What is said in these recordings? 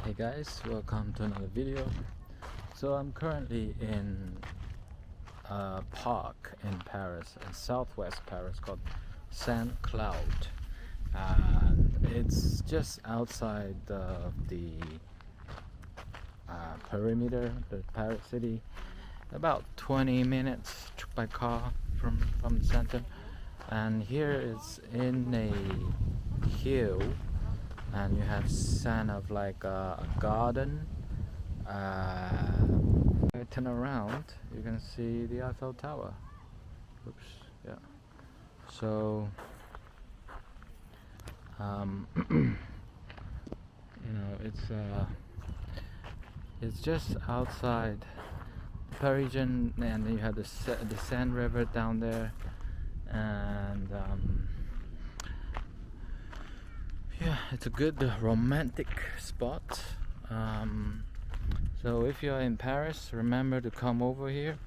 Hey guys, welcome to another video. So I'm currently in a park in Paris, in southwest Paris, called Saint Cloud, and it's just outside the perimeter, the Paris city, about 20 minutes by car from the center. And here is in a hill, and you have kind of like a garden. If I turn around, you can see the Eiffel Tower. Oops, yeah. So, it's just outside Parisian, and then you have the Seine River down there, and yeah, it's a good romantic spot. So if you're in Paris, remember to come over here.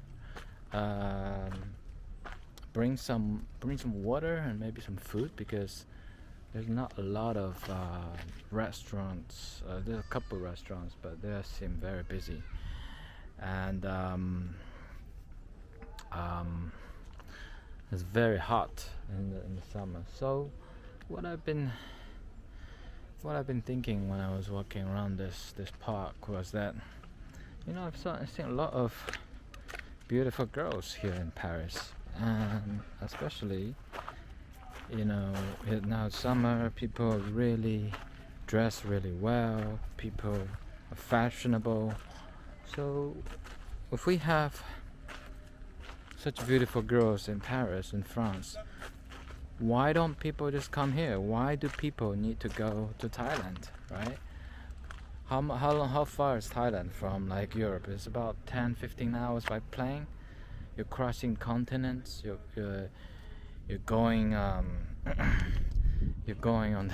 Bring some water and maybe some food, because there's not a lot of restaurants. There's a couple restaurants, but they seem very busy. And it's very hot in the summer. So what I've been thinking when I was walking around this park was that, I've seen a lot of beautiful girls here in Paris, and especially, now it's summer, people really dress really well, people are fashionable. So if we have such beautiful girls in Paris, in France, why don't people just come here? Why do people need to go to Thailand, right? How far is Thailand from like Europe? It's about 10-15 hours by plane. You're crossing continents. You're going you're going on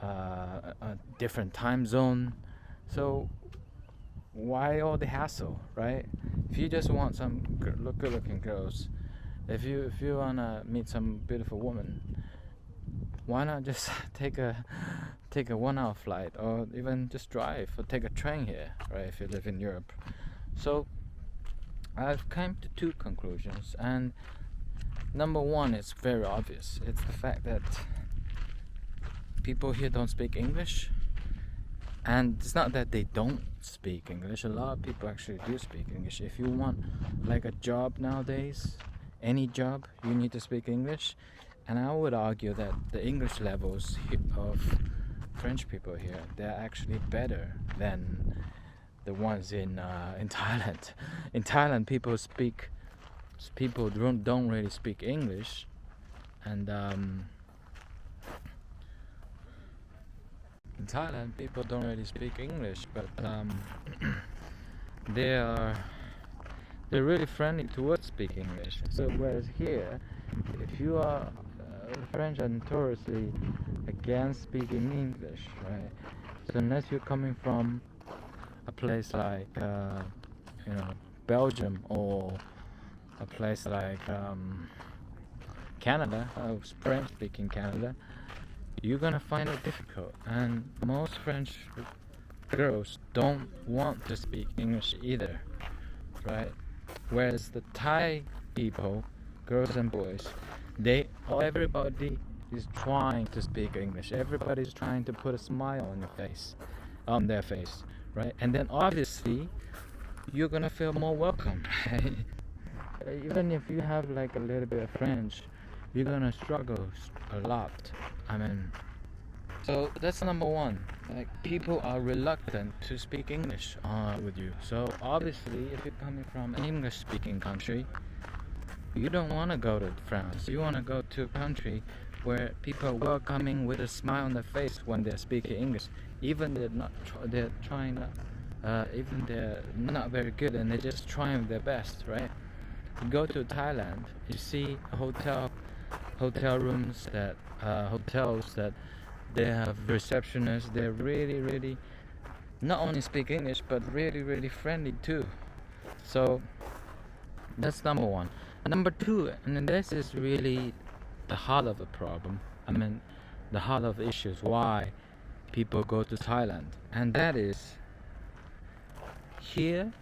a different time zone. So why all the hassle, right? If you just want some good-looking girls, if you wanna meet some beautiful woman, why not just take a 1-hour flight, or even just drive or take a train here, right? If you live in Europe. So I've come to two conclusions, and number one is very obvious. It's the fact that people here don't speak English. And it's not that they don't speak English. A lot of people actually do speak English. If you want like a job nowadays, any job, you need to speak English. And I would argue that the English levels of French people here, they're actually better than the ones in Thailand. In Thailand, people don't really speak English, and in Thailand, people don't really speak English, but they're really friendly towards speaking English. So whereas here, if you are French are notoriously against speaking English, right? So unless you're coming from a place like Belgium, or a place like Canada, French-speaking Canada, you're gonna find it difficult. And most French girls don't want to speak English either, right? Whereas the Thai people, girls and boys, everybody is trying to speak English. Everybody's trying to put a smile on their face, right? And then obviously you're gonna feel more welcome, right? Even if you have like a little bit of French, you're gonna struggle a lot. So that's number one. Like, people are reluctant to speak English with you. So obviously, if you're coming from an English-speaking country, you don't want to go to France. You want to go to a country where people are welcoming with a smile on their face when they're speaking English, even they're not very good, and they're just trying their best, right? You go to Thailand, you see hotel rooms hotels that they have receptionists. They're really not only speak English, but really friendly too. So that's number one. And number two, and this is really the heart of the problem, the heart of the issues, why people go to Thailand, and that is here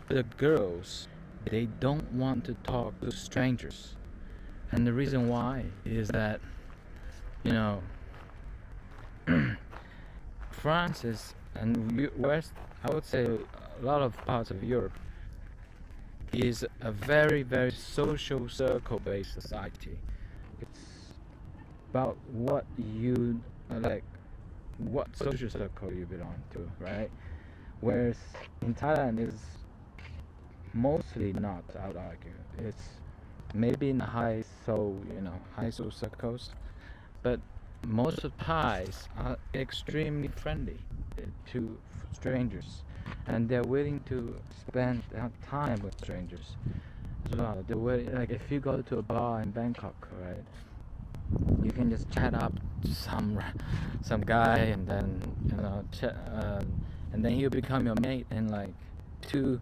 the girls, they don't want to talk to strangers. And the reason why is that, you know, France is, and West, I would say a lot of parts of Europe, is a very, very social circle based society. It's about what you like, what social circle you belong to, right? Whereas in Thailand is mostly not, I would argue. It's maybe in the high soul circles, but most of Thais are extremely friendly to strangers, and they're willing to spend time with strangers as well. They're willing, like if you go to a bar in Bangkok, right? You can just chat up to some guy, and then and then he'll become your mate in like 2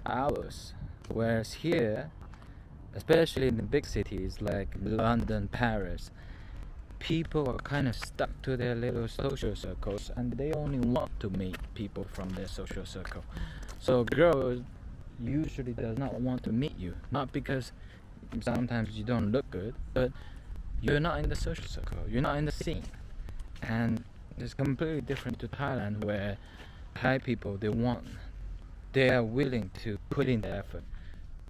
hours. Whereas here, especially in the big cities like London, Paris, people are kind of stuck to their little social circles, and they only want to meet people from their social circle. So girls usually does not want to meet you, not because sometimes you don't look good, but you're not in the social circle, you're not in the scene. And it's completely different to Thailand, where Thai people, they are willing to put in the effort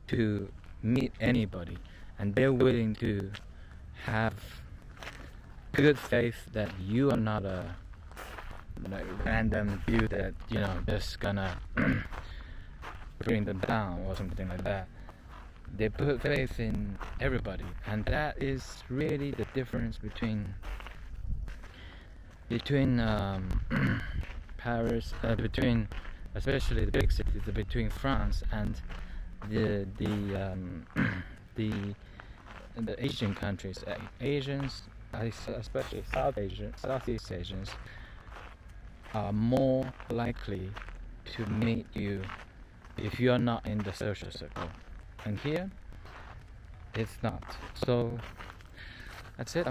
to meet anybody, and they're willing to have good faith that you are not a like random dude that just gonna bring them down or something like that. They put faith in everybody, and that is really the difference between Paris, between especially the big cities, between France and the Asian countries. Asians, especially Southeast Asians, are more likely to meet you if you are not in the social circle. And here, it's not. So that's it.